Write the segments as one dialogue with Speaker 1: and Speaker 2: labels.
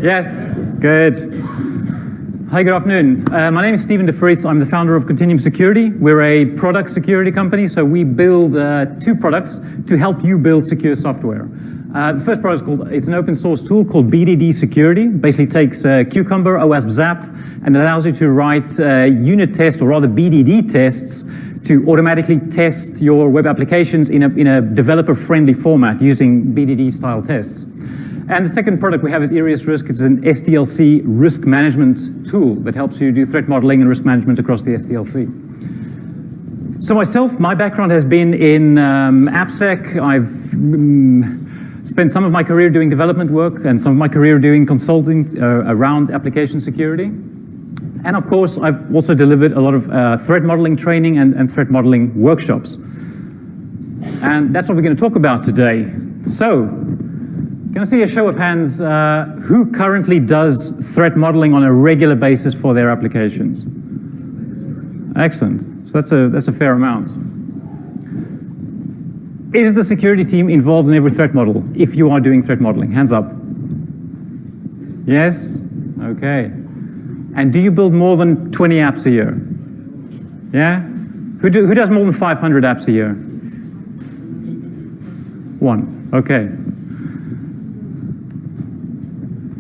Speaker 1: Yes, good. Hi, good afternoon. My name is Stephen DeFries. I'm the founder of Continuum Security. We're a product security company, so we build two products to help you build secure software. The first product is it's an open source tool called BDD Security. Basically takes Cucumber, OWASP Zap, and allows you to write unit tests, or rather BDD tests, to automatically test your web applications in a developer-friendly format using BDD-style tests. And the second product we have is Erious Risk. It's an SDLC risk management tool that helps you do threat modeling and risk management across the SDLC. So myself, my background has been in AppSec. I've spent some of my career doing development work and some of my career doing consulting around application security. And of course, I've also delivered a lot of threat modeling training and threat modeling workshops. And that's what we're going to talk about today. So, can I see a show of hands who currently does threat modeling on a regular basis for their applications? Excellent. So that's a fair amount. Is the security team involved in every threat model? If you are doing threat modeling, hands up. Yes? Okay. And do you build more than 20 apps a year? Yeah? Who does more than 500 apps a year? One. Okay.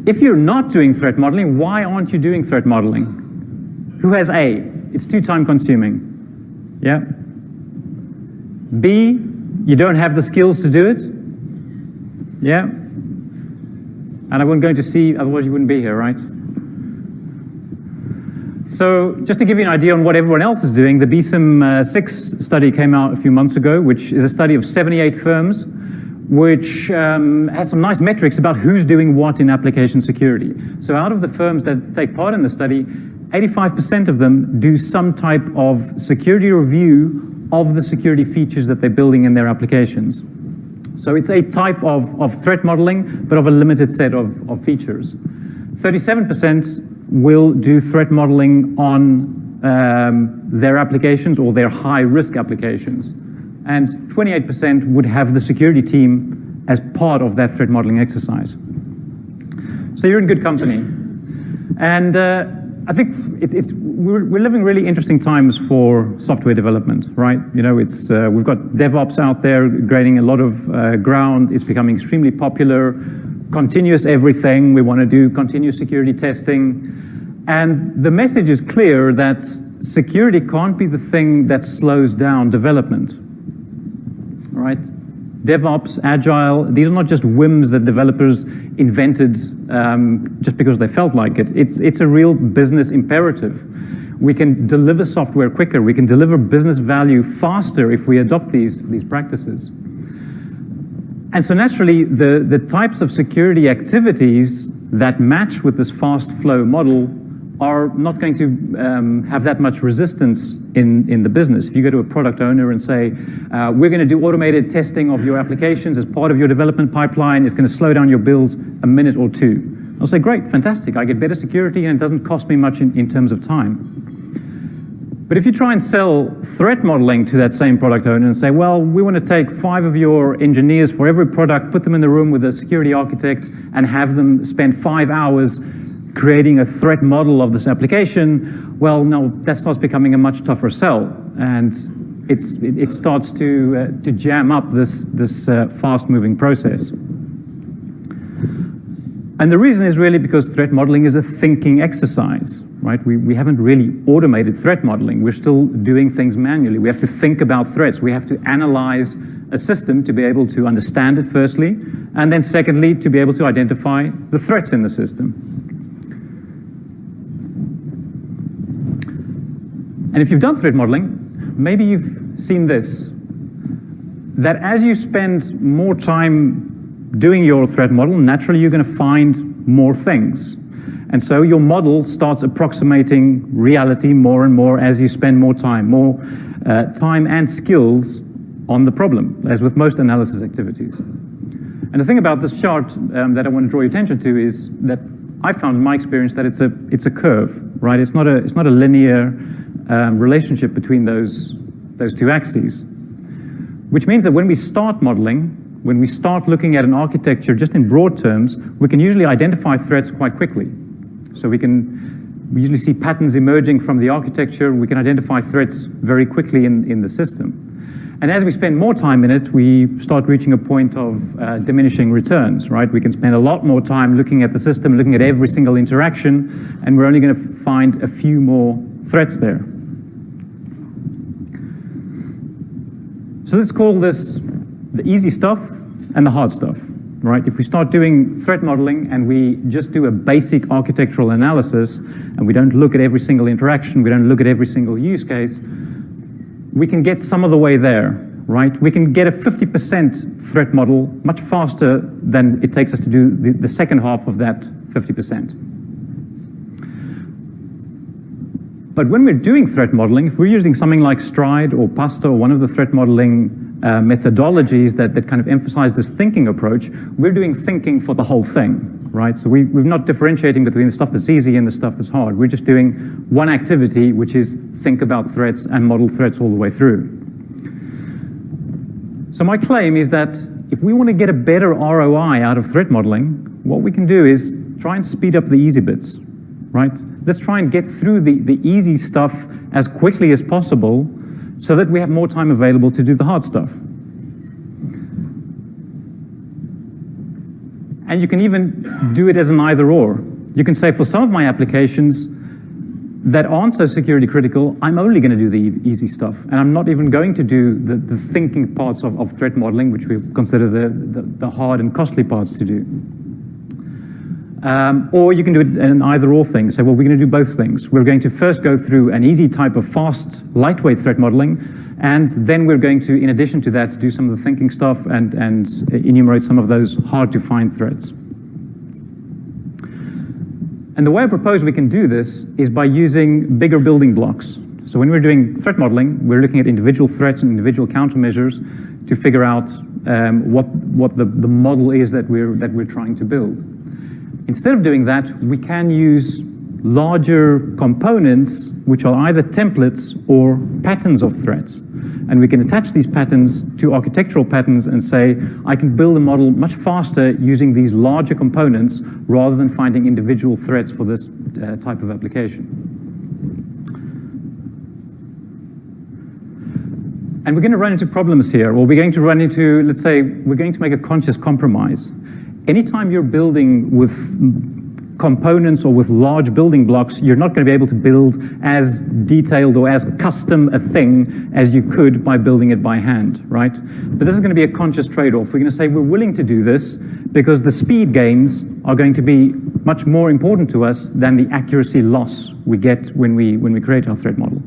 Speaker 1: If you're not doing threat modeling, why aren't you doing threat modeling? Who has A? It's too time consuming. Yeah? B, you don't have the skills to do it. Yeah? And I wasn't going to see, otherwise you wouldn't be here, right? So just to give you an idea on what everyone else is doing, the BSIM 6 study came out a few months ago, which is a study of 78 firms, which has some nice metrics about who's doing what in application security. So out of the firms that take part in the study, 85% of them do some type of security review of the security features that they're building in their applications. So it's a type of threat modeling, but of a limited set of features. 37% will do threat modeling on their applications or their high-risk applications. And 28% would have the security team as part of that threat modeling exercise. So you're in good company. And I think we're living really interesting times for software development, right? You know, we've got DevOps out there gaining a lot of ground. It's becoming extremely popular. Continuous everything. We want to do continuous security testing. And the message is clear that security can't be the thing that slows down development. Right? DevOps, Agile, these are not just whims that developers invented just because they felt like it. It's a real business imperative. We can deliver software quicker. We can deliver business value faster if we adopt these practices. And so naturally, the types of security activities that match with this fast flow model are not going to have that much resistance in the business. If you go to a product owner and say, we're going to do automated testing of your applications as part of your development pipeline, it's going to slow down your builds a minute or two. I'll say, great, fantastic, I get better security and it doesn't cost me much in terms of time. But if you try and sell threat modeling to that same product owner and say, well, we want to take 5 of your engineers for every product, put them in the room with a security architect and have them spend 5 hours creating a threat model of this application, well, no, that starts becoming a much tougher sell, and it starts to jam up this fast-moving process. And the reason is really because threat modeling is a thinking exercise, right? We haven't really automated threat modeling. We're still doing things manually. We have to think about threats. We have to analyze a system to be able to understand it, firstly, and then secondly, to be able to identify the threats in the system. And if you've done threat modeling, maybe you've seen this, that as you spend more time doing your threat model, naturally you're going to find more things. And so your model starts approximating reality more and more as you spend more time and skills on the problem, as with most analysis activities. And the thing about this chart that I want to draw your attention to is that I found in my experience that it's a curve, right? It's not a linear relationship between those two axes, which means that when we start modeling, when we start looking at an architecture just in broad terms, we can usually identify threats quite quickly. So we usually see patterns emerging from the architecture. We can identify threats very quickly in the system. And as we spend more time in it, we start reaching a point of diminishing returns, right? We can spend a lot more time looking at the system, looking at every single interaction, and we're only going to find a few more threats there. So let's call this the easy stuff and the hard stuff, right? If we start doing threat modeling and we just do a basic architectural analysis and we don't look at every single interaction, we don't look at every single use case, we can get some of the way there, right? We can get a 50% threat model much faster than it takes us to do the second half of that 50%. But when we're doing threat modeling, if we're using something like Stride or Pasta or one of the threat modeling methodologies that kind of emphasize this thinking approach, we're doing thinking for the whole thing, right? So we're not differentiating between the stuff that's easy and the stuff that's hard. We're just doing one activity, which is think about threats and model threats all the way through. So my claim is that if we want to get a better ROI out of threat modeling, what we can do is try and speed up the easy bits, right? Let's try and get through the easy stuff as quickly as possible so that we have more time available to do the hard stuff. And you can even do it as an either-or. You can say, for some of my applications that aren't so security critical, I'm only going to do the easy stuff, and I'm not even going to do the thinking parts of threat modeling, which we consider the hard and costly parts to do. Or you can do it an either-or thing. Say, well, we're going to do both things. We're going to first go through an easy type of fast, lightweight threat modeling, and then we're going to, in addition to that, do some of the thinking stuff and enumerate some of those hard-to-find threats. And the way I propose we can do this is by using bigger building blocks. So when we're doing threat modeling, we're looking at individual threats and individual countermeasures to figure out what the model is that we're trying to build. Instead of doing that, we can use larger components, which are either templates or patterns of threats. And we can attach these patterns to architectural patterns and say, I can build a model much faster using these larger components rather than finding individual threats for this type of application. And we're going to run into problems here, or we're going to run into, let's say, we're going to make a conscious compromise. Anytime you're building with components or with large building blocks, you're not going to be able to build as detailed or as custom a thing as you could by building it by hand, right? But this is going to be a conscious trade-off. We're going to say we're willing to do this because the speed gains are going to be much more important to us than the accuracy loss we get when we create our threat model.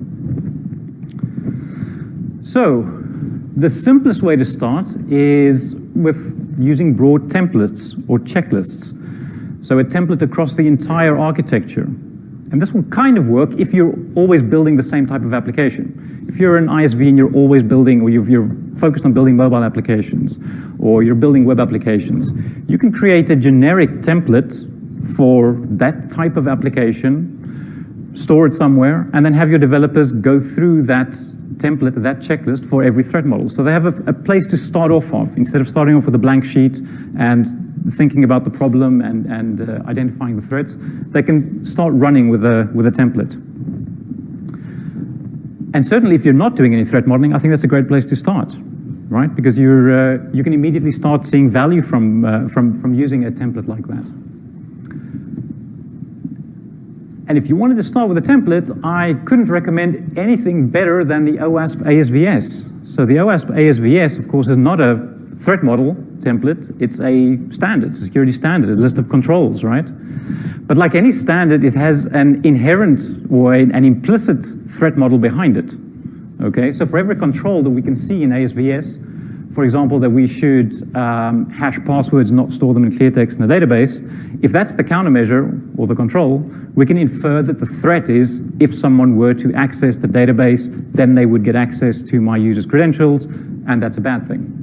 Speaker 1: So the simplest way to start is with using broad templates or checklists. So a template across the entire architecture. And this will kind of work if you're always building the same type of application. If you're an ISV and you're always building, or you're focused on building mobile applications, or you're building web applications, you can create a generic template for that type of application, store it somewhere, and then have your developers go through that template, that checklist for every threat model. So they have a place to start off of, instead of starting off with a blank sheet and thinking about the problem and identifying the threats. They can start running with a template. And certainly if you're not doing any threat modeling, I think that's a great place to start, right? Because you can immediately start seeing value from using a template like that. And if you wanted to start with a template, I couldn't recommend anything better than the OWASP ASVS. So the OWASP ASVS, of course, is not a threat model template. It's a standard, it's a security standard, a list of controls, right? But like any standard, it has an inherent or an implicit threat model behind it. Okay, so for every control that we can see in ASVS, for example, that we should hash passwords, not store them in clear text in the database, if that's the countermeasure or the control, we can infer that the threat is if someone were to access the database, then they would get access to my user's credentials, and that's a bad thing.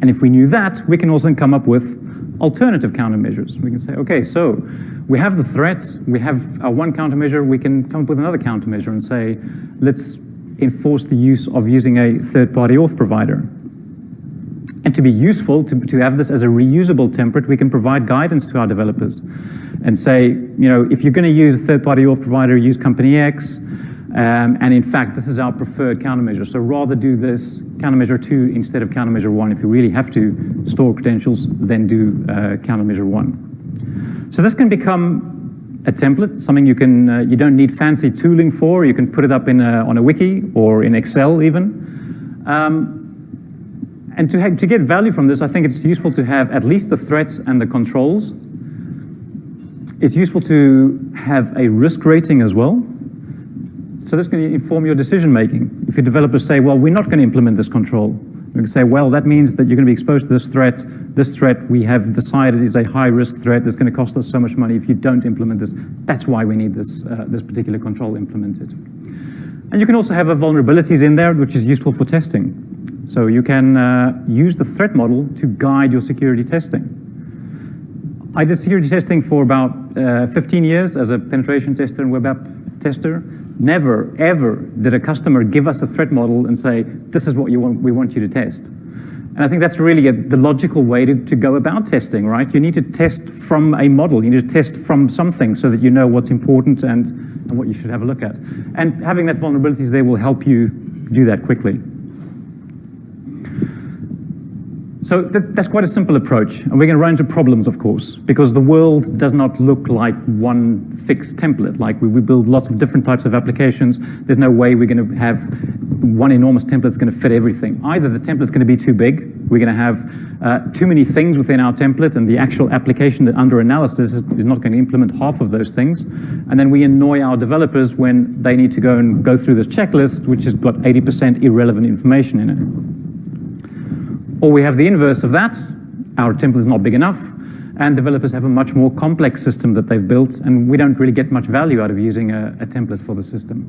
Speaker 1: And if we knew that, we can also come up with alternative countermeasures. We can say, okay, so we have the threat, we have our one countermeasure, we can come up with another countermeasure and say, let's enforce the use of using a third-party auth provider. And to be useful, to have this as a reusable template, we can provide guidance to our developers and say, if you're going to use a third-party auth provider, use company X. And in fact, this is our preferred countermeasure. So rather do this countermeasure 2 instead of countermeasure 1. If you really have to store credentials, then do countermeasure 1. So this can become a template, something you don't need fancy tooling for. You can put it up on a wiki or in Excel even. And to get value from this, I think it's useful to have at least the threats and the controls. It's useful to have a risk rating as well. So this can inform your decision making. If your developers say, well, we're not going to implement this control, we can say, well, that means that you're going to be exposed to this threat. This threat we have decided is a high risk threat. It's going to cost us so much money if you don't implement this. That's why we need this particular control implemented. And you can also have vulnerabilities in there, which is useful for testing. So you can use the threat model to guide your security testing. I did security testing for about 15 years as a penetration tester and web app tester. Never, ever did a customer give us a threat model and say, this is what we want you to test. And I think that's really the logical way to go about testing, right? You need to test from a model. You need to test from something so that you know what's important and what you should have a look at. And having that vulnerabilities there will help you do that quickly. So that's quite a simple approach, and we're going to run into problems, of course, because the world does not look like one fixed template. Like we build lots of different types of applications. There's no way we're going to have one enormous template that's going to fit everything. Either the template's going to be too big, we're going to have too many things within our template, and the actual application that under analysis is not going to implement half of those things. And then we annoy our developers when they need to go through this checklist, which has got 80% irrelevant information in it. Or we have the inverse of that. Our template is not big enough, and developers have a much more complex system that they've built, and we don't really get much value out of using a template for the system.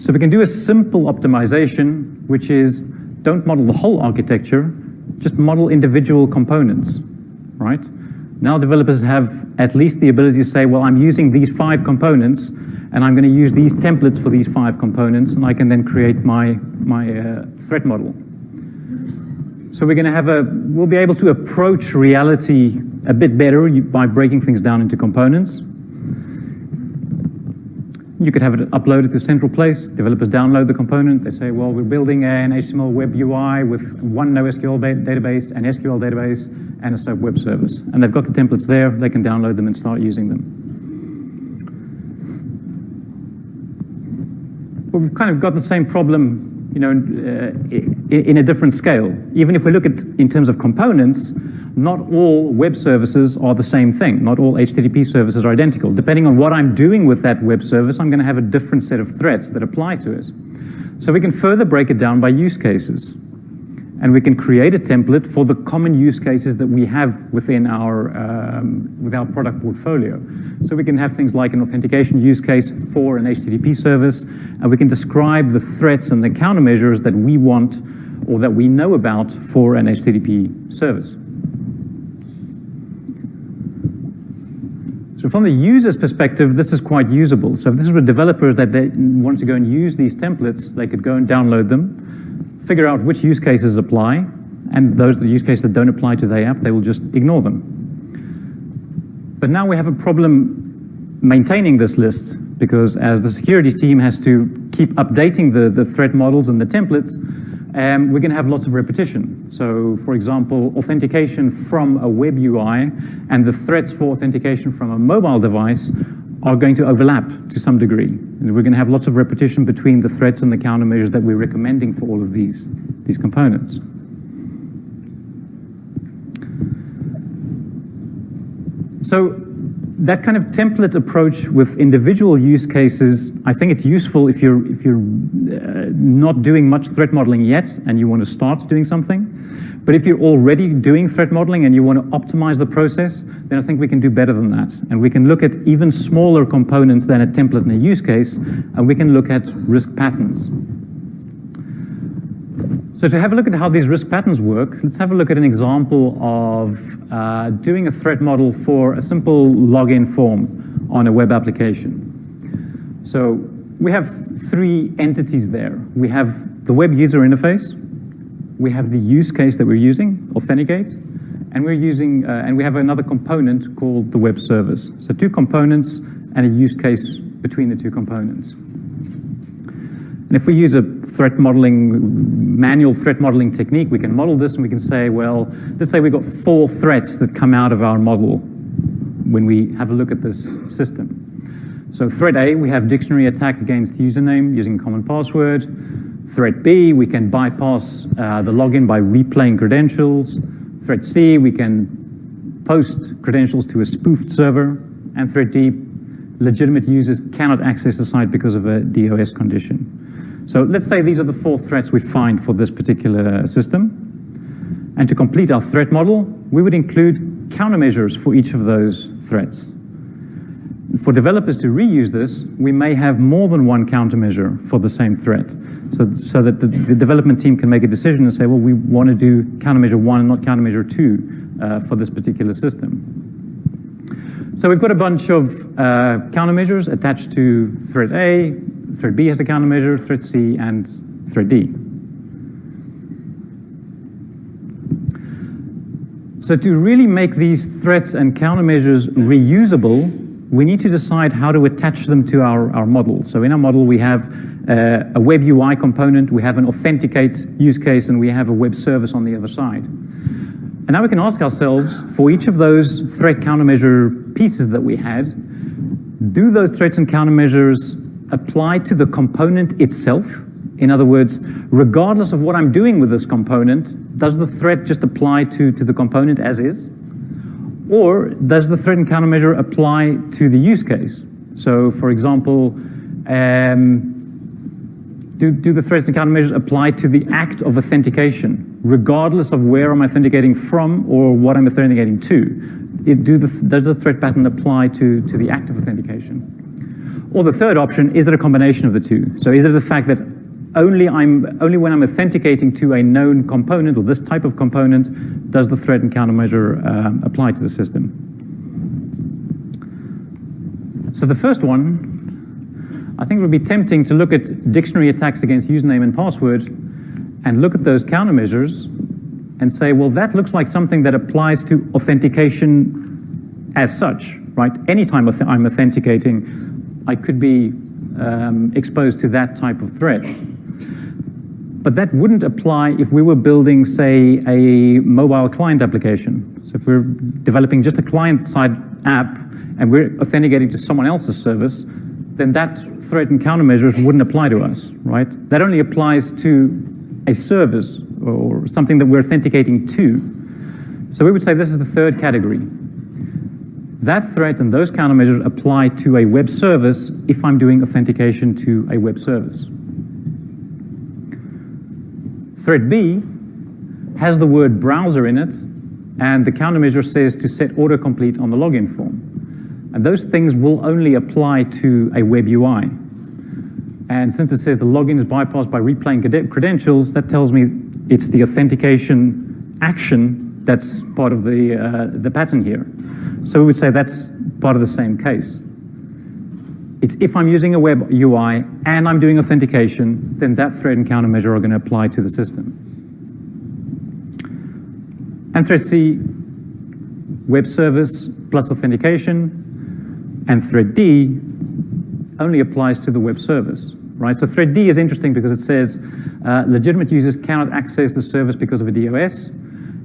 Speaker 1: So we can do a simple optimization, which is don't model the whole architecture, just model individual components, right? Now developers have at least the ability to say, well, I'm using these 5 components, and I'm going to use these templates for these 5 components, and I can then create my threat model. So we're going to we'll be able to approach reality a bit better by breaking things down into components. You could have it uploaded to a central place. Developers download the component. They say, well, we're building an HTML web UI with one NoSQL database, an SQL database, and a SOAP web service. And they've got the templates there. They can download them and start using them. But we've kind of got the same problem in a different scale. Even if we look at in terms of components, not all web services are the same thing. Not all HTTP services are identical. Depending on what I'm doing with that web service, I'm going to have a different set of threats that apply to it. So we can further break it down by use cases. And we can create a template for the common use cases that we have within our product portfolio. So we can have things like an authentication use case for an HTTP service, and we can describe the threats and the countermeasures that we want or that we know about for an HTTP service. So from the user's perspective, this is quite usable. So if this was developers that they want to go and use these templates, they could go and download them, figure out which use cases apply, and those use cases that don't apply to the app, they will just ignore them. But now we have a problem maintaining this list, because as the security team has to keep updating the threat models and the templates, we're going to have lots of repetition. So, for example, authentication from a web UI and the threats for authentication from a mobile device are going to overlap to some degree. And we're going to have lots of repetition between the threats and the countermeasures that we're recommending for all of these components. So that kind of template approach with individual use cases, I think it's useful if you're not doing much threat modeling yet and you want to start doing something. But if you're already doing threat modeling and you want to optimize the process, then I think we can do better than that. And we can look at even smaller components than a template and a use case, and we can look at risk patterns. So to have a look at how these risk patterns work, let's have a look at an example of doing a threat model for a simple login form on a web application. So we have 3 entities there. We have the web user interface, we have the use case that we're using, Authenticate, and we're using, and we have another component called the web service. So 2 components and a use case between the 2 components. And if we use a threat modeling, manual threat modeling technique, we can model this and we can say, well, let's say we've got 4 threats that come out of our model when we have a look at this system. So threat A, we have dictionary attack against username using common password. Threat B, we can bypass the login by replaying credentials. Threat C, we can post credentials to a spoofed server. And threat D, legitimate users cannot access the site because of a DOS condition. So let's say these are the 4 threats we find for this particular system. And to complete our threat model, we would include countermeasures for each of those threats. For developers to reuse this, we may have more than one countermeasure for the same threat, so that the development team can make a decision and say, well, we want to do countermeasure 1 and not countermeasure 2 for this particular system. So we've got a bunch of countermeasures attached to threat A. Threat B has a countermeasure, threat C, and threat D. So to really make these threats and countermeasures reusable, we need to decide how to attach them to our model. So in our model, we have a web UI component, we have an Authenticate use case, and we have a web service on the other side. And now we can ask ourselves, for each of those threat countermeasure pieces that we had, do those threats and countermeasures apply to the component itself? In other words, regardless of what I'm doing with this component, does the threat just apply to the component as is? Or does the threat and countermeasure apply to the use case? So for example, do the threats and countermeasures apply to the act of authentication, regardless of where I'm authenticating from or what I'm authenticating to? Does the threat pattern apply to the act of authentication? Or the third option, is it a combination of the two? So is it the fact that only when I'm authenticating to a known component or this type of component does the threat and countermeasure apply to the system? So the first one, I think it would be tempting to look at dictionary attacks against username and password and look at those countermeasures and say, well, that looks like something that applies to authentication as such, right? Anytime I'm authenticating, I could be exposed to that type of threat. But that wouldn't apply if we were building, say, a mobile client application. So if we're developing just a client-side app and we're authenticating to someone else's service, then that threat and countermeasures wouldn't apply to us, right? That only applies to a service or something that we're authenticating to. So we would say this is the third category. That threat and those countermeasures apply to a web service if I'm doing authentication to a web service. Threat B has the word browser in it, and the countermeasure says to set autocomplete on the login form. And those things will only apply to a web UI. And since it says the login is bypassed by replaying credentials, that tells me it's the authentication action that's part of the pattern here. So we would say that's part of the same case. It's if I'm using a web UI and I'm doing authentication, then that threat and countermeasure are going to apply to the system. And threat C, web service plus authentication, and threat D only applies to the web service, right? So threat D is interesting because it says legitimate users cannot access the service because of a DOS.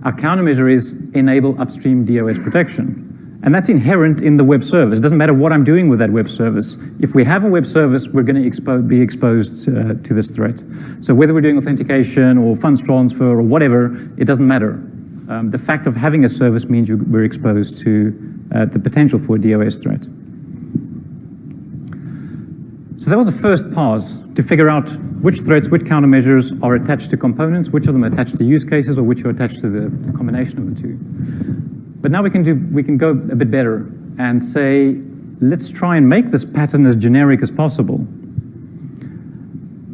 Speaker 1: Our countermeasure is enable upstream DOS protection. And that's inherent in the web service. It doesn't matter what I'm doing with that web service. If we have a web service, we're going to be exposed to this threat. So whether we're doing authentication or funds transfer or whatever, it doesn't matter. The fact of having a service means we're exposed to the potential for a DOS threat. So that was the first pass to figure out which threats, which countermeasures are attached to components, which of them are attached to use cases, or which are attached to the combination of the two. But now we can go a bit better and say, let's try and make this pattern as generic as possible.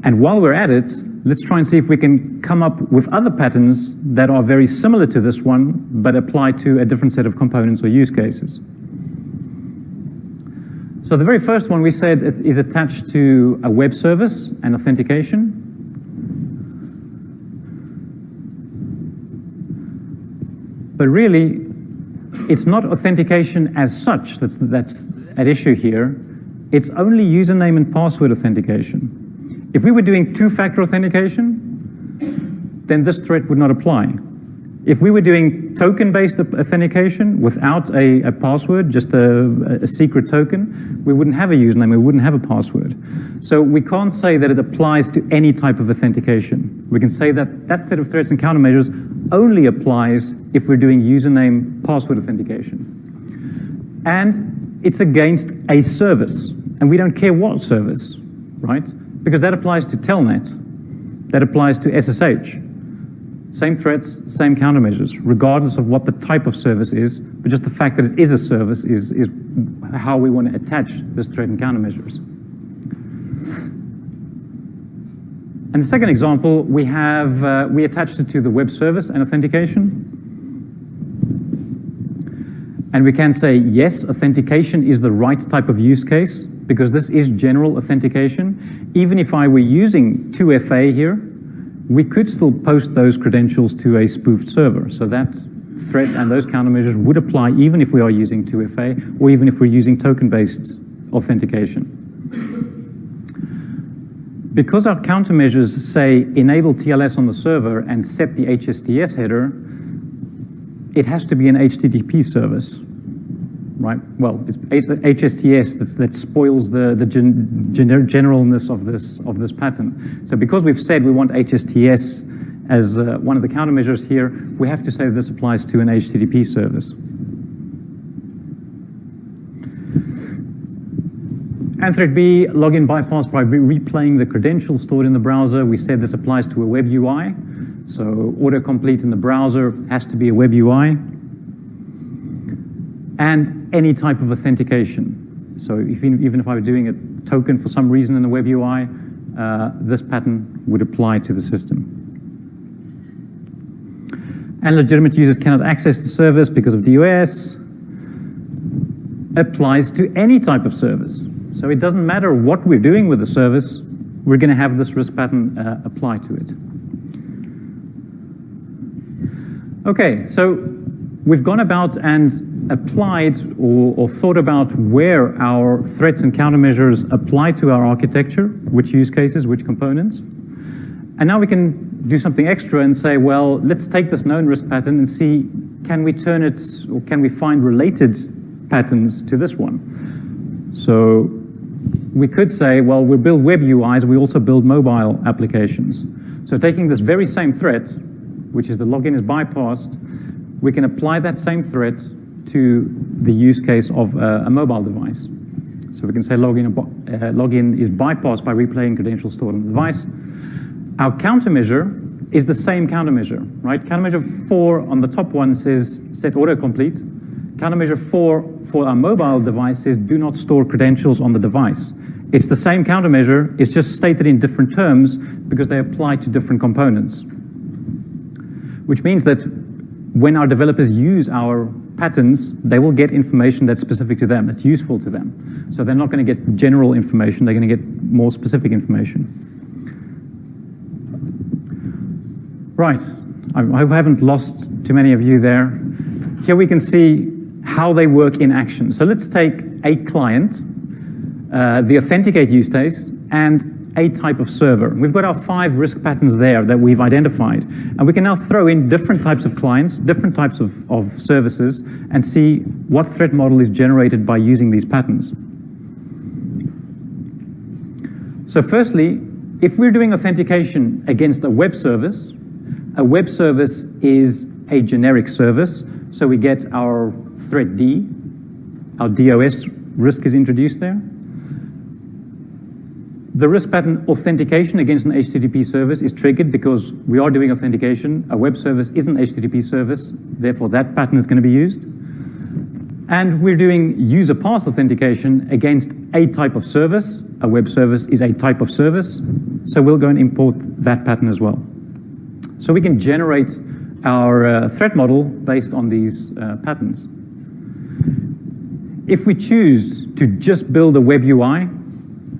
Speaker 1: And while we're at it, let's try and see if we can come up with other patterns that are very similar to this one, but apply to a different set of components or use cases. So the very first one we said it is attached to a web service and authentication. But really, it's not authentication as such that's at issue here. It's only username and password authentication. If we were doing two-factor authentication, then this threat would not apply. If we were doing token-based authentication without a password, just a secret token, we wouldn't have a username, we wouldn't have a password. So we can't say that it applies to any type of authentication. We can say that that set of threats and countermeasures only applies if we're doing username password authentication. And it's against a service, and we don't care what service, right? Because that applies to Telnet, that applies to SSH. Same threats, same countermeasures, regardless of what the type of service is, but just the fact that it is a service is how we want to attach this threat and countermeasures. And the second example, we attached it to the web service and authentication. And we can say, yes, authentication is the right type of use case, because this is general authentication. Even if I were using 2FA here, we could still post those credentials to a spoofed server. So that threat and those countermeasures would apply even if we are using 2FA or even if we're using token-based authentication. Because our countermeasures say enable TLS on the server and set the HSTS header, it has to be an HTTP service, right? Well, it's HSTS that spoils the generalness of this pattern. So because we've said we want HSTS as one of the countermeasures here, we have to say that this applies to an HTTP service. And threat B, login bypass by replaying the credentials stored in the browser. We said this applies to a web UI. So autocomplete in the browser has to be a web UI. And any type of authentication. So even if I were doing a token for some reason in the web UI, this pattern would apply to the system. And legitimate users cannot access the service because of DOS. Applies to any type of service. So it doesn't matter what we're doing with the service, we're going to have this risk pattern apply to it. Okay, so we've gone about and applied or thought about where our threats and countermeasures apply to our architecture, which use cases, which components. And now we can do something extra and say, well, let's take this known risk pattern and see, can we turn it, or can we find related patterns to this one? So we could say, well, we build web UIs, we also build mobile applications. So taking this very same threat, which is the login is bypassed, we can apply that same threat to the use case of a mobile device. So we can say login is bypassed by replaying credentials stored on the device. Our countermeasure is the same countermeasure, right? Countermeasure 4 on the top one says set autocomplete. Countermeasure 4 for our mobile device says do not store credentials on the device. It's the same countermeasure, it's just stated in different terms because they apply to different components. Which means that when our developers use our patterns, they will get information that's specific to them, that's useful to them. So they're not going to get general information, they're going to get more specific information. Right, I haven't lost too many of you there. Here we can see how they work in action. So let's take a client, the authenticate use case, and a type of server. We've got our 5 risk patterns there that we've identified. And we can now throw in different types of clients, different types of services, and see what threat model is generated by using these patterns. So firstly, if we're doing authentication against a web service is a generic service, so we get our threat D, our DOS risk is introduced there. The risk pattern authentication against an HTTP service is triggered because we are doing authentication. A web service is an HTTP service, therefore that pattern is going to be used. And we're doing user pass authentication against a type of service. A web service is a type of service, so we'll go and import that pattern as well. So we can generate our threat model based on these patterns. If we choose to just build a web UI,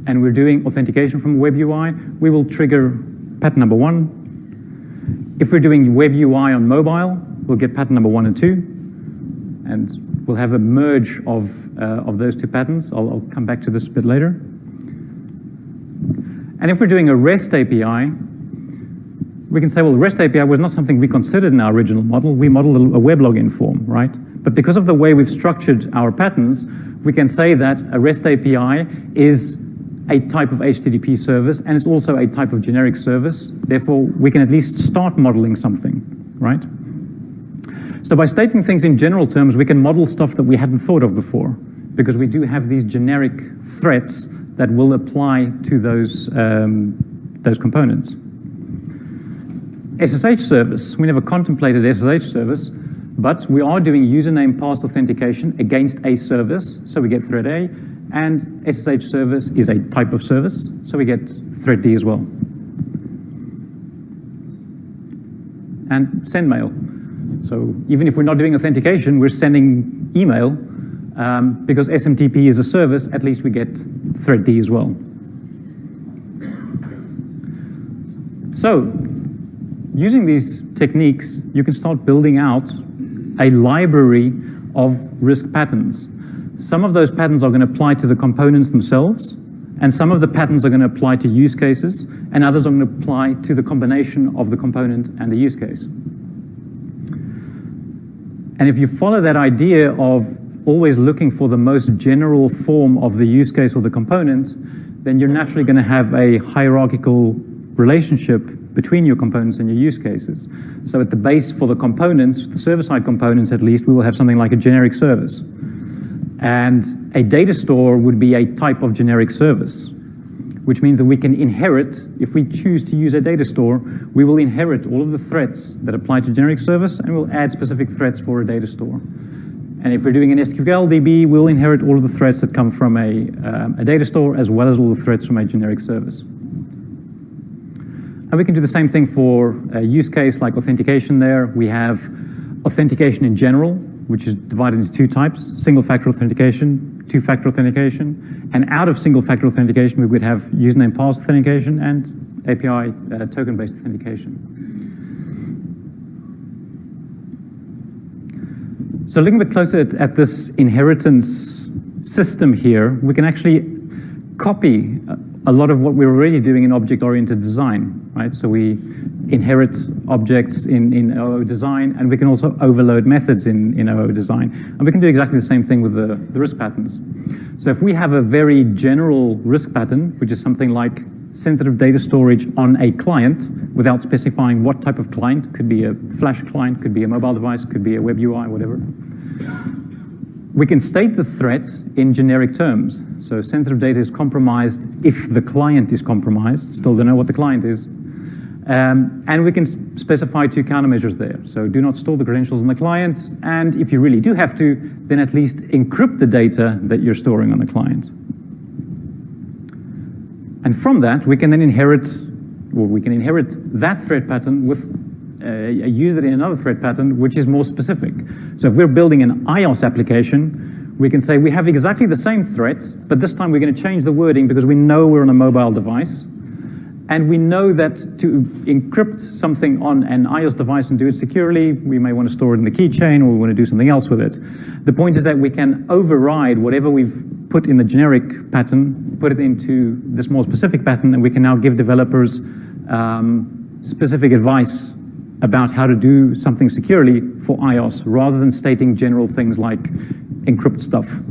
Speaker 1: and we're doing authentication from a web UI, we will trigger pattern number 1. If we're doing web UI on mobile, we'll get pattern number 1 and 2, and we'll have a merge of those two patterns. I'll come back to this a bit later. And if we're doing a REST API, we can say, well, the REST API was not something we considered in our original model. We modeled a web login form, right? But because of the way we've structured our patterns, we can say that a REST API is a type of HTTP service, and it's also a type of generic service. Therefore, we can at least start modeling something, right? So by stating things in general terms, we can model stuff that we hadn't thought of before, because we do have these generic threats that will apply to those components. SSH service, we never contemplated SSH service, but we are doing username pass authentication against a service, so we get threat A, and SSH service is a type of service, so we get threat D as well. And send mail. So even if we're not doing authentication, we're sending email, because SMTP is a service, at least we get threat D as well. So, using these techniques, you can start building out a library of risk patterns. Some of those patterns are going to apply to the components themselves, and some of the patterns are going to apply to use cases, and others are going to apply to the combination of the component and the use case. And if you follow that idea of always looking for the most general form of the use case or the component, then you're naturally going to have a hierarchical relationship between your components and your use cases. So at the base for the components, the server-side components at least, we will have something like a generic service. And a data store would be a type of generic service, which means that we can inherit, if we choose to use a data store, we will inherit all of the threats that apply to generic service, and we'll add specific threats for a data store. And if we're doing an SQL DB, we'll inherit all of the threats that come from a data store, as well as all the threats from a generic service. And we can do the same thing for a use case like authentication there. We have authentication in general, which is divided into two types: single-factor authentication, two-factor authentication. And out of single-factor authentication, we would have username pass authentication and API token-based authentication. So looking a bit closer at this inheritance system here, we can actually copy a lot of what we're already doing in object-oriented design, right? So we inherit objects in OO design, and we can also overload methods in OO design. And we can do exactly the same thing with the risk patterns. So if we have a very general risk pattern, which is something like sensitive data storage on a client without specifying what type of client, could be a flash client, could be a mobile device, could be a web UI, whatever. We can state the threat in generic terms. So sensitive data is compromised if the client is compromised. Still don't know what the client is. And we can specify two countermeasures there. So do not store the credentials on the client, and if you really do have to, then at least encrypt the data that you're storing on the client. And from that, we can then inherit that threat pattern with use it in another threat pattern, which is more specific. So if we're building an iOS application, we can say we have exactly the same threat, but this time we're going to change the wording because we know we're on a mobile device. And we know that to encrypt something on an iOS device and do it securely, we may want to store it in the keychain, or we want to do something else with it. The point is that we can override whatever we've put in the generic pattern, put it into this more specific pattern, and we can now give developers specific advice about how to do something securely for iOS, rather than stating general things like encrypt stuff.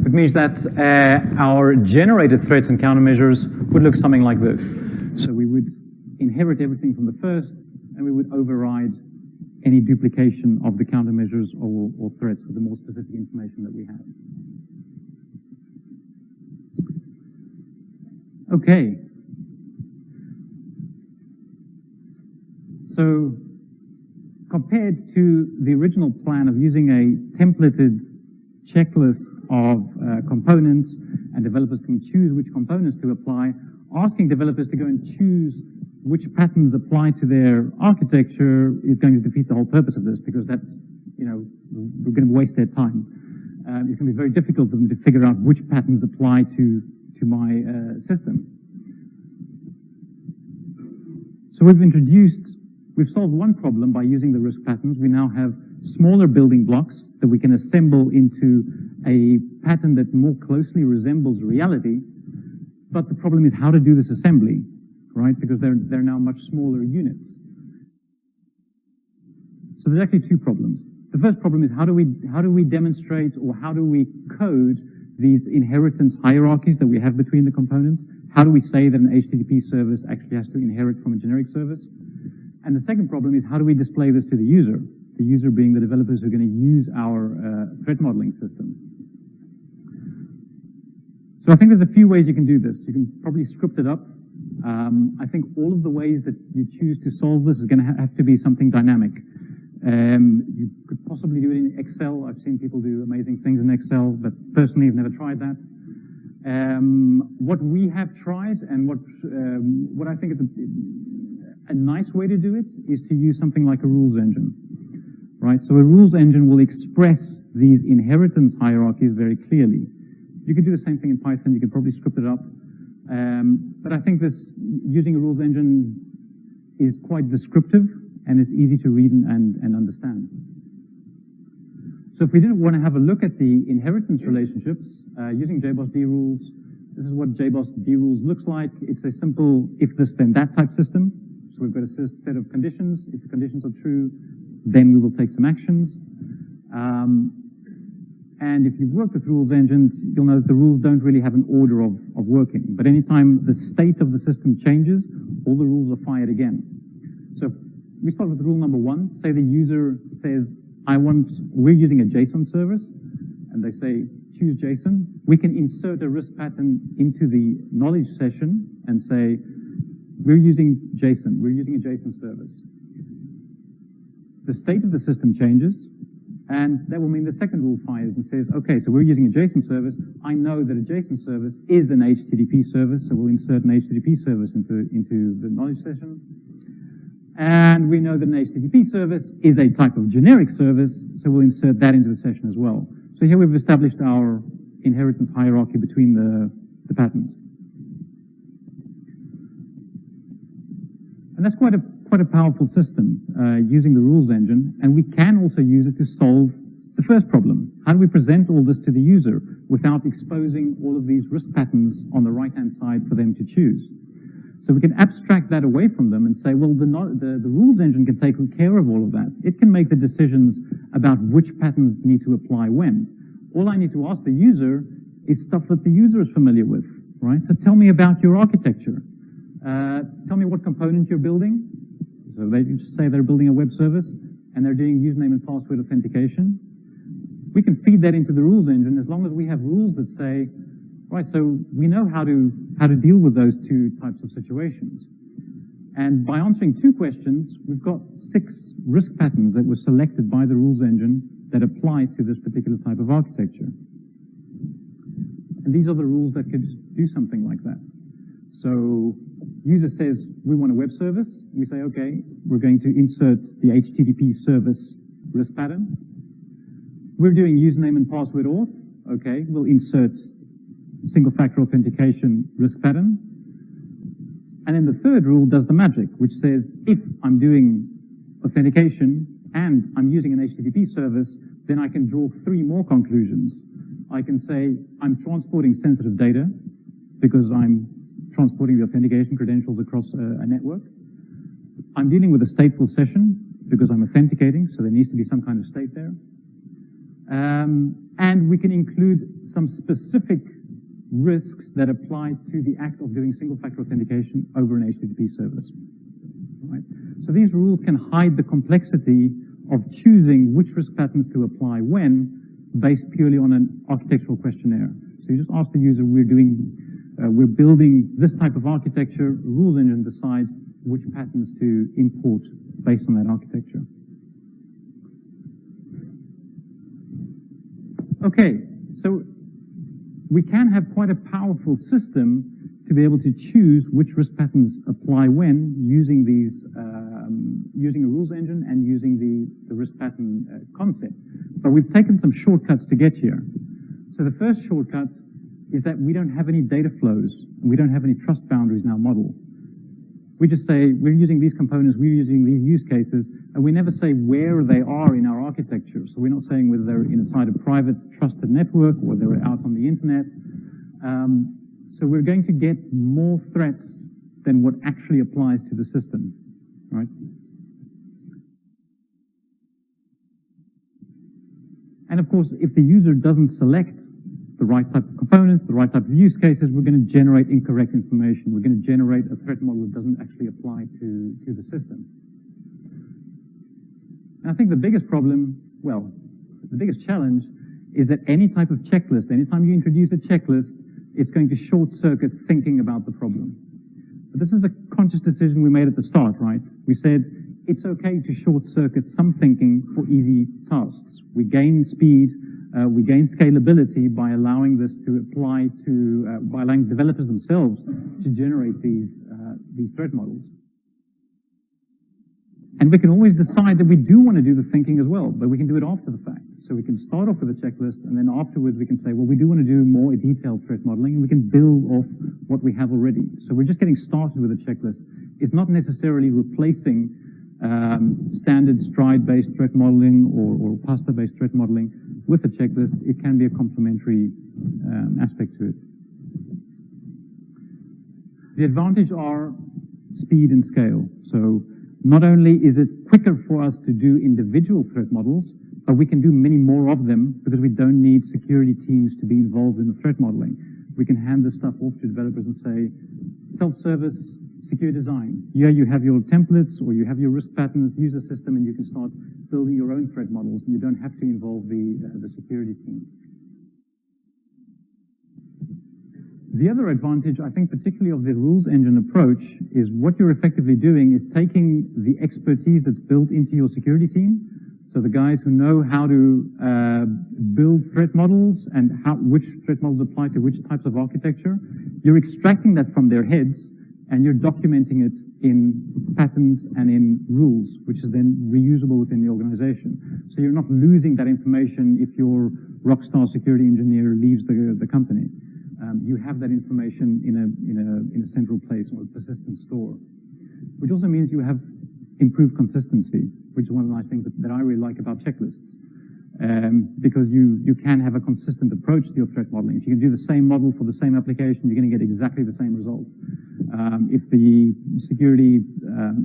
Speaker 1: It means that our generated threats and countermeasures would look something like this. So we would inherit everything from the first, and we would override any duplication of the countermeasures or threats with the more specific information that we have. Okay. So compared to the original plan of using a templated checklist of components, and developers can choose which components to apply, asking developers to go and choose which patterns apply to their architecture is going to defeat the whole purpose of this, because that's, we're going to waste their time. It's going to be very difficult for them to figure out which patterns apply to my system. So we've introduced we've solved one problem by using the risk patterns. We now have smaller building blocks that we can assemble into a pattern that more closely resembles reality. But the problem is how to do this assembly, right? Because they're now much smaller units. So there's actually two problems. The first problem is how do we demonstrate, or how do we code these inheritance hierarchies that we have between the components? How do we say that an HTTP service actually has to inherit from a generic service? And the second problem is how do we display this to the user being the developers who are going to use our threat modeling system. So I think there's a few ways you can do this. You can probably script it up. I think all of the ways that you choose to solve this is going to have to be something dynamic. You could possibly do it in Excel. I've seen people do amazing things in Excel, but personally I've never tried that. What we have tried, and what I think is a nice way to do it, is to use something like a rules engine, right? So a rules engine will express these inheritance hierarchies very clearly. You could do the same thing in Python. You could probably script it up. But I think using a rules engine is quite descriptive and is easy to read and understand. So if we didn't want to have a look at the inheritance relationships, using JBoss-D rules, this is what JBoss-D rules looks like. It's a simple if this then that type system. So we've got a set of conditions. If the conditions are true, then we will take some actions. And if you've worked with rules engines, you'll know that the rules don't really have an order of working. But anytime the state of the system changes, all the rules are fired again. So we start with rule number one. Say the user says, we're using a JSON service, and they say, choose JSON. We can insert a risk pattern into the knowledge session and say, we're using JSON. We're using a JSON service. The state of the system changes, and that will mean the second rule fires and says, okay, so we're using a JSON service. I know that a JSON service is an HTTP service, so we'll insert an HTTP service into the knowledge session. And we know that an HTTP service is a type of generic service, so we'll insert that into the session as well. So here we've established our inheritance hierarchy between the patterns. And that's quite a powerful system using the rules engine, and we can also use it to solve the first problem. How do we present all this to the user without exposing all of these risk patterns on the right-hand side for them to choose? So we can abstract that away from them and say, well, the rules engine can take care of all of that. It can make the decisions about which patterns need to apply when. All I need to ask the user is stuff that the user is familiar with, right? So tell me about your architecture. Tell me what component you're building. So they just say they're building a web service and they're doing username and password authentication. We can feed that into the rules engine as long as we have rules that say, right, so we know how to deal with those two types of situations. And by answering two questions, we've got 6 risk patterns that were selected by the rules engine that apply to this particular type of architecture. And these are the rules that could do something like that. So user says, we want a web service. We say, okay, we're going to insert the HTTP service risk pattern. We're doing username and password auth. Okay, we'll insert single-factor authentication risk pattern. And then the third rule does the magic, which says if I'm doing authentication and I'm using an HTTP service, then I can draw 3 more conclusions. I can say I'm transporting sensitive data because I'm transporting the authentication credentials across a network. I'm dealing with a stateful session because I'm authenticating, so there needs to be some kind of state there. And we can include some specific risks that apply to the act of doing single-factor authentication over an HTTP service. Right? So these rules can hide the complexity of choosing which risk patterns to apply when, based purely on an architectural questionnaire. So you just ask the user, we're building this type of architecture, rules engine decides which patterns to import based on that architecture. Okay, so we can have quite a powerful system to be able to choose which risk patterns apply when using these, using a rules engine and using the risk pattern concept. But we've taken some shortcuts to get here. So the first shortcut is that we don't have any data flows, and we don't have any trust boundaries in our model. We just say, we're using these components, we're using these use cases, and we never say where they are in our architecture. So we're not saying whether they're inside a private, trusted network or they're out on the internet. So we're going to get more threats than what actually applies to the system, right? And of course, if the user doesn't select the right type of components, the right type of use cases, we're going to generate incorrect information. We're going to generate a threat model that doesn't actually apply to the system. And I think the biggest problem, well, the biggest challenge is that any type of checklist, anytime you introduce a checklist, it's going to short-circuit thinking about the problem. But this is a conscious decision we made at the start, right? We said, it's okay to short-circuit some thinking for easy tasks. We gain speed, we gain scalability by allowing this to apply to, by allowing developers themselves to generate these threat models. And we can always decide that we do want to do the thinking as well, but we can do it after the fact. So we can start off with a checklist, and then afterwards we can say, well, we do want to do more detailed threat modeling, and we can build off what we have already. So we're just getting started with a checklist. It's not necessarily replacing standard stride-based threat modeling or pasta-based threat modeling with a checklist. It can be a complementary aspect to it. The advantage are speed and scale. So not only is it quicker for us to do individual threat models, but we can do many more of them because we don't need security teams to be involved in the threat modeling. We can hand this stuff off to developers and say, self-service, secure design. Here you have your templates or you have your risk patterns, use the system and you can start building your own threat models and you don't have to involve the security team. The other advantage, I think, particularly of the rules engine approach, is what you're effectively doing is taking the expertise that's built into your security team, so the guys who know how to build threat models and which threat models apply to which types of architecture, you're extracting that from their heads and you're documenting it in patterns and in rules, which is then reusable within the organization. So you're not losing that information if your rockstar security engineer leaves the company. You have that information in a central place or a persistent store, which also means you have improved consistency, which is one of the nice things that I really like about checklists, because you can have a consistent approach to your threat modeling. If you can do the same model for the same application, you're going to get exactly the same results. If the security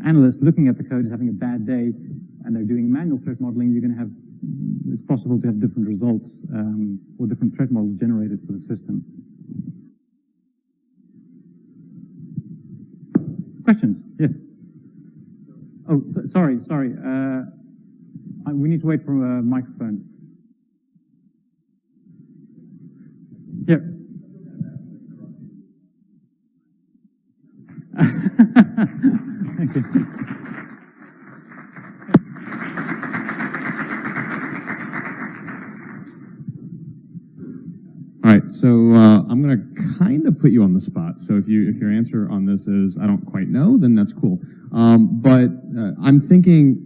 Speaker 1: analyst looking at the code is having a bad day and they're doing manual threat modeling, you're going to have, it's possible to have different results or different threat models generated for the system. Questions? Yes. Oh, sorry. We need to wait for a microphone. Yeah. Thank you.
Speaker 2: All right, so I'm going to kind of put you on the spot. So if your answer on this is I don't quite know, then that's cool. But I'm thinking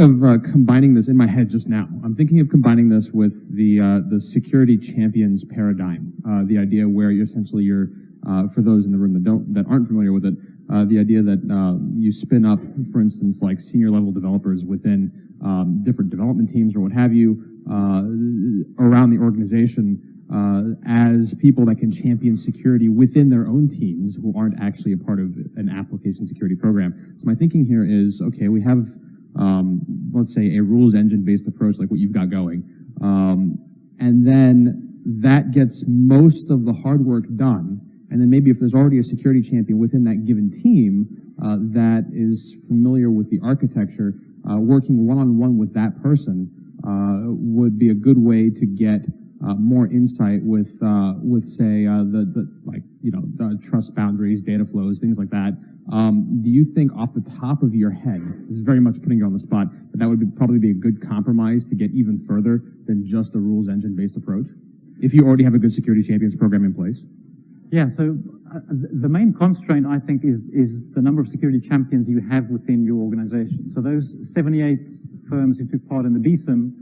Speaker 2: of combining this in my head just now. I'm thinking of combining this with the security champions paradigm. The idea where you're for those in the room that aren't familiar with it, the idea that you spin up, for instance, like senior level developers within different development teams or what have you around the organization as people that can champion security within their own teams who aren't actually a part of an application security program. So my thinking here is, okay, we have, let's say, a rules engine-based approach like what you've got going, and then that gets most of the hard work done. And then maybe if there's already a security champion within that given team that is familiar with the architecture, working one-on-one with that person would be a good way to get more insight with say the trust boundaries, data flows, things like that. Do you think off the top of your head, this is very much putting you on the spot, that would probably be a good compromise to get even further than just a rules engine-based approach, if you already have a good security champions program in place?
Speaker 1: Yeah, so the main constraint, I think, is the number of security champions you have within your organization. So those 78 firms who took part in the BSIM,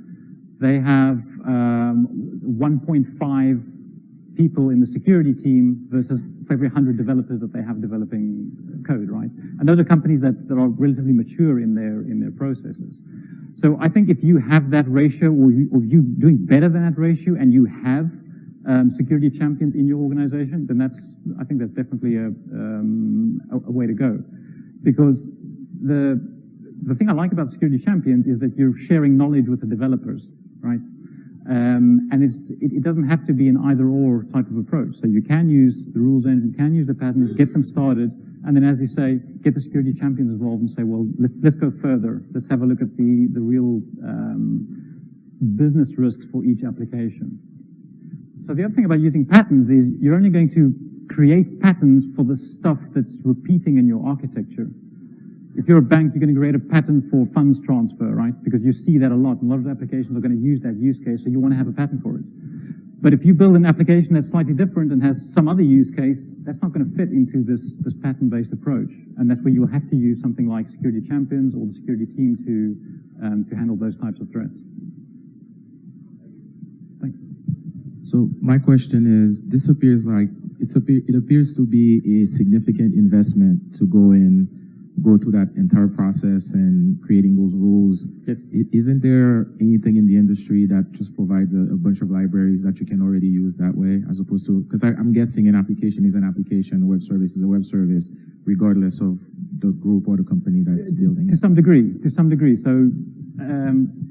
Speaker 1: they have 1.5 people in the security team versus for every 100 developers that they have developing code, right? And those are companies that are relatively mature in their processes. So I think if you have that ratio, or you doing better than that ratio, and you have security champions in your organization, then I think that's definitely a way to go. Because the thing I like about security champions is that you're sharing knowledge with the developers, right? And it doesn't have to be an either-or type of approach. So you can use the rules engine, you can use the patterns, get them started, and then, as you say, get the security champions involved and say, well, let's go further. Let's have a look at the real business risks for each application. So the other thing about using patterns is you're only going to create patterns for the stuff that's repeating in your architecture. If you're a bank, you're going to create a pattern for funds transfer, right? Because you see that a lot. A lot of the applications are going to use that use case, so you want to have a pattern for it. But if you build an application that's slightly different and has some other use case, that's not going to fit into this pattern-based approach. And that's where you'll have to use something like security champions or the security team to handle those types of threats. Thanks.
Speaker 3: So my question is, this appears like it appears to be a significant investment to go through that entire process and creating those rules.
Speaker 1: Yes.
Speaker 3: Isn't there anything in the industry that just provides a bunch of libraries that you can already use that way, as opposed to, because I'm guessing an application is an application, a web service is a web service, regardless of the group or the company that's building it?
Speaker 1: To some degree. So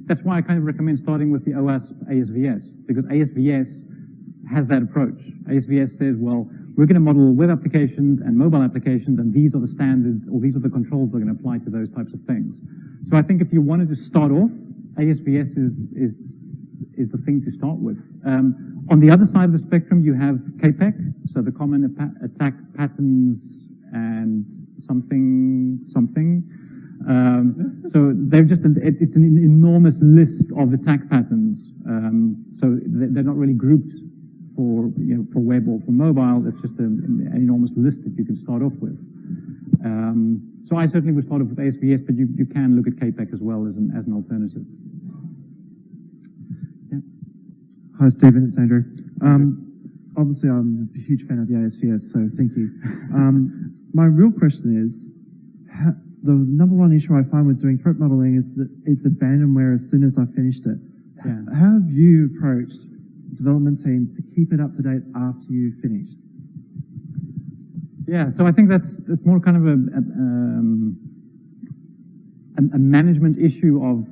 Speaker 1: that's why I kind of recommend starting with the OWASP ASVS, because ASVS has that approach. ASVS says, well, we're going to model web applications and mobile applications, and these are the standards, or these are the controls that are going to apply to those types of things. So I think if you wanted to start off, ASVS is the thing to start with. On the other side of the spectrum, you have KPEC, so the Common Attack Patterns and something. So they're just it's an enormous list of attack patterns. So they're not really grouped for web or for mobile. It's just an enormous list that you can start off with. So I certainly would start off with ASVS, but you can look at KPEC as well as an alternative. Yeah.
Speaker 4: Hi, Stephen, it's Andrew. Obviously, I'm a huge fan of the ASVS, so thank you. My real question is, the number one issue I find with doing threat modeling is that it's abandonware as soon as I finished it.
Speaker 1: Yeah.
Speaker 4: How have you approached development teams to keep it up to date after you finished?
Speaker 1: Yeah, so I think that's more kind of a management issue of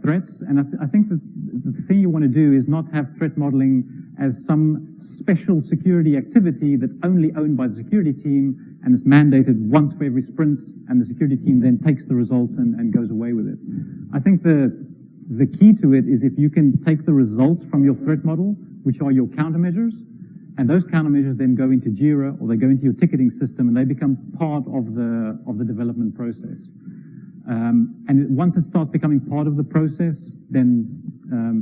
Speaker 1: threats, and I think that the thing you want to do is not have threat modeling as some special security activity that's only owned by the security team and is mandated once for every sprint, and the security team then takes the results and goes away with it. I think the key to it is if you can take the results from your threat model, which are your countermeasures, and those countermeasures then go into Jira or they go into your ticketing system and they become part of the development process. And once it starts becoming part of the process, then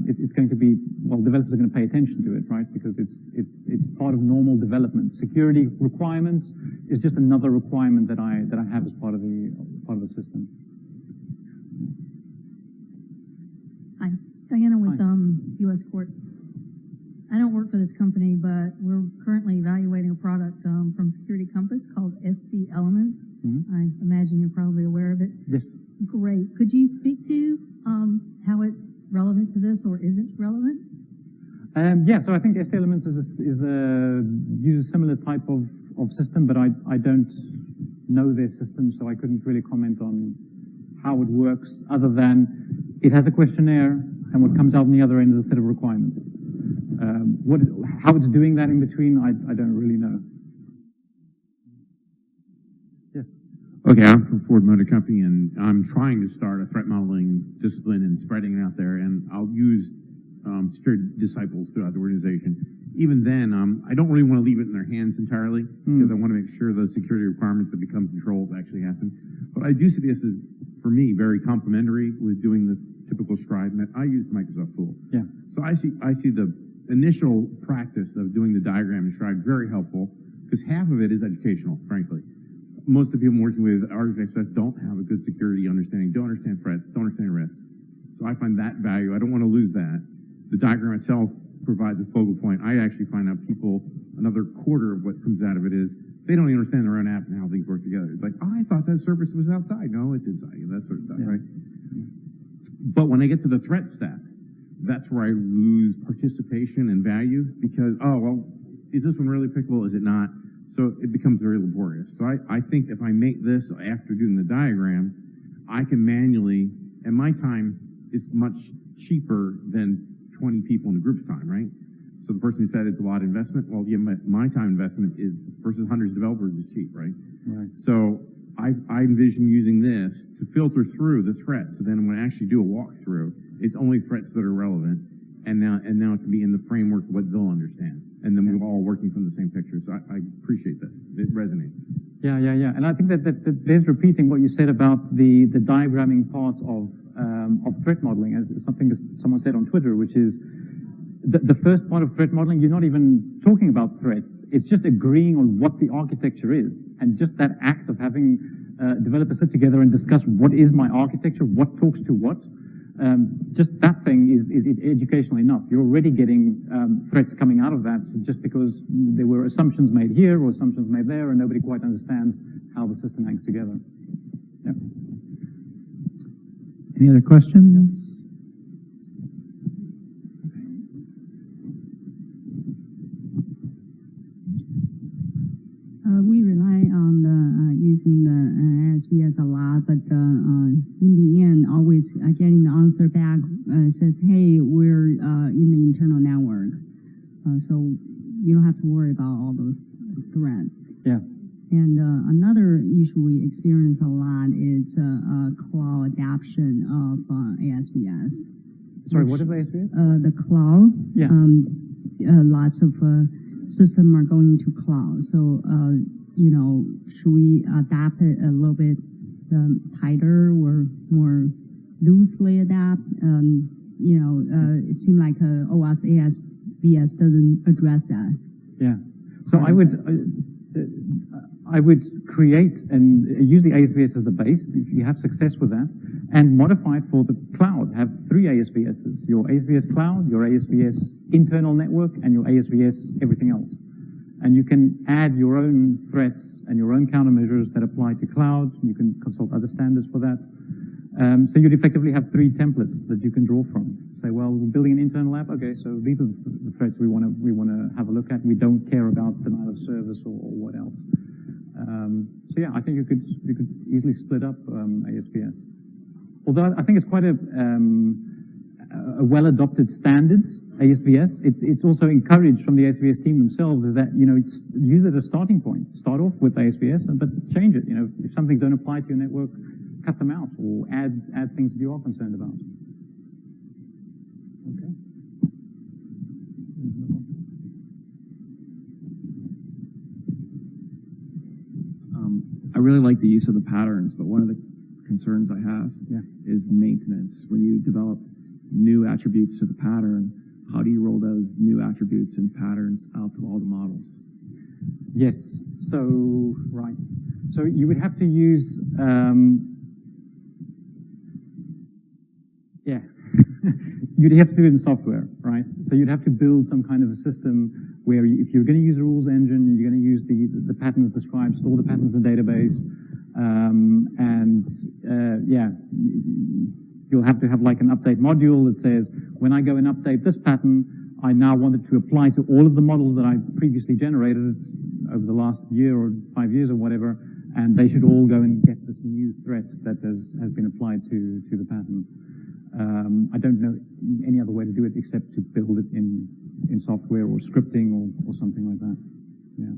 Speaker 1: it's going to be, well, developers are going to pay attention to it, right? Because it's part of normal development. Security requirements is just another requirement that I have as part of the system.
Speaker 5: Hi, Diana with U.S. Courts. I don't work for this company, but we're currently evaluating a product from Security Compass called SD Elements.
Speaker 1: Mm-hmm.
Speaker 5: I imagine you're probably aware of it.
Speaker 1: Yes.
Speaker 5: Great. Could you speak to how it's relevant to this or isn't relevant?
Speaker 1: Yeah, so I think SD Elements uses a similar type of system, but I don't know their system, so I couldn't really comment on how it works, other than it has a questionnaire, and what comes out on the other end is a set of requirements. How it's doing that in between, I don't really know. Yes.
Speaker 6: Okay, I'm from Ford Motor Company, and I'm trying to start a threat modeling discipline and spreading it out there, and I'll use security disciples throughout the organization. Even then, I don't really want to leave it in their hands entirely, because I want to make sure those security requirements that become controls actually happen. But I do see this as, for me, very complementary with doing the typical Stride. I use the Microsoft tool.
Speaker 1: Yeah.
Speaker 6: So I see the initial practice of doing the diagram in Stride very helpful, because half of it is educational, frankly. Most of the people working with architects don't have a good security understanding, don't understand threats, don't understand risks. So I find that value. I don't want to lose that. The diagram itself provides a focal point. I actually find out people, another quarter of what comes out of it is they don't even understand their own app and how things work together. It's like, oh, I thought that service was outside. No, it's inside, that sort of stuff, right? But when I get to the threat stack, that's where I lose participation and value because, oh, well, is this one really applicable? Is it not? So it becomes very laborious. So I think if I make this after doing the diagram, I can manually, and my time is much cheaper than 20 people in a group's time, right? So the person who said it's a lot of investment, well, yeah, my time investment is versus hundreds of developers is cheap, right?
Speaker 1: Right.
Speaker 6: So I envision using this to filter through the threats. So then when I actually do a walkthrough, it's only threats that are relevant, and now it can be in the framework of what they'll understand. And then we're all working from the same picture. So I appreciate this. It resonates.
Speaker 1: Yeah. And I think that there's repeating what you said about the diagramming part of threat modeling as something that someone said on Twitter, which is the first part of threat modeling, you're not even talking about threats. It's just agreeing on what the architecture is. And just that act of having developers sit together and discuss what is my architecture, what talks to what, just that thing is educational enough. You're already getting threats coming out of that just because there were assumptions made here or assumptions made there and nobody quite understands how the system hangs together. Yeah.
Speaker 4: Any other questions?
Speaker 7: We rely on using the ASVS a lot, but in the end, always getting the answer back says, hey, we're in the internal network. So you don't have to worry about all those threats.
Speaker 1: Yeah.
Speaker 7: And another issue we experience a lot is cloud adoption of ASVS.
Speaker 1: Sorry, what is ASVS?
Speaker 7: The cloud.
Speaker 1: Yeah.
Speaker 7: Lots of systems are going to cloud. So, should we adapt it a little bit tighter or more loosely adapt? It seems like OWASP ASVS doesn't address that.
Speaker 1: Yeah. So I would create and use the ASVS as the base, if you have success with that, and modify it for the cloud. Have 3 ASVSs, your ASVS cloud, your ASVS internal network, and your ASVS everything else. And you can add your own threats and your own countermeasures that apply to cloud. You can consult other standards for that. So you'd effectively have 3 templates that you can draw from. Say, well, we're building an internal app. Okay, so these are the threats we want to have a look at. We don't care about denial of service or what else. So yeah, I think you could easily split up ASVS. Although I think it's quite a well-adopted standard, ASVS. It's also encouraged from the ASVS team themselves is that, use it as a starting point. Start off with ASVS, but change it. If some things don't apply to your network, cut them out or add things that you are concerned about. Okay.
Speaker 3: I really like the use of the patterns, but one of the concerns I have is maintenance. When you develop new attributes to the pattern, how do you roll those new attributes and patterns out to all the models?
Speaker 1: Yes. So, right. So you would have to use, you'd have to do it in software, right? So you'd have to build some kind of a system where if you're going to use a rules engine, you're going to use the patterns described, store the patterns in the database, you'll have to have like an update module that says, when I go and update this pattern, I now want it to apply to all of the models that I previously generated over the last year or 5 years or whatever, and they should all go and get this new threat that has been applied to the pattern. I don't know any other way to do it except to build it in software or scripting or something like that. Yeah.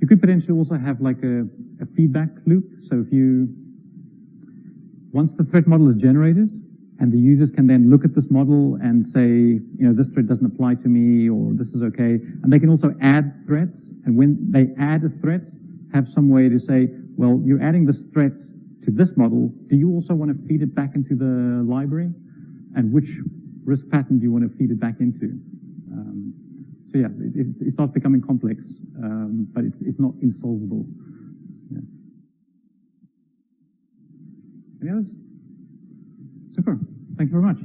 Speaker 1: You could potentially also have like a feedback loop. So once the threat model is generated, and the users can then look at this model and say, this threat doesn't apply to me, or this is okay. And they can also add threats. And when they add a threat, have some way to say, well, you're adding this threat to this model. Do you also want to feed it back into the library? And which risk pattern do you want to feed it back into? So yeah, it starts becoming complex, but it's not insolvable. Yeah. Any others? Super. Thank you very much.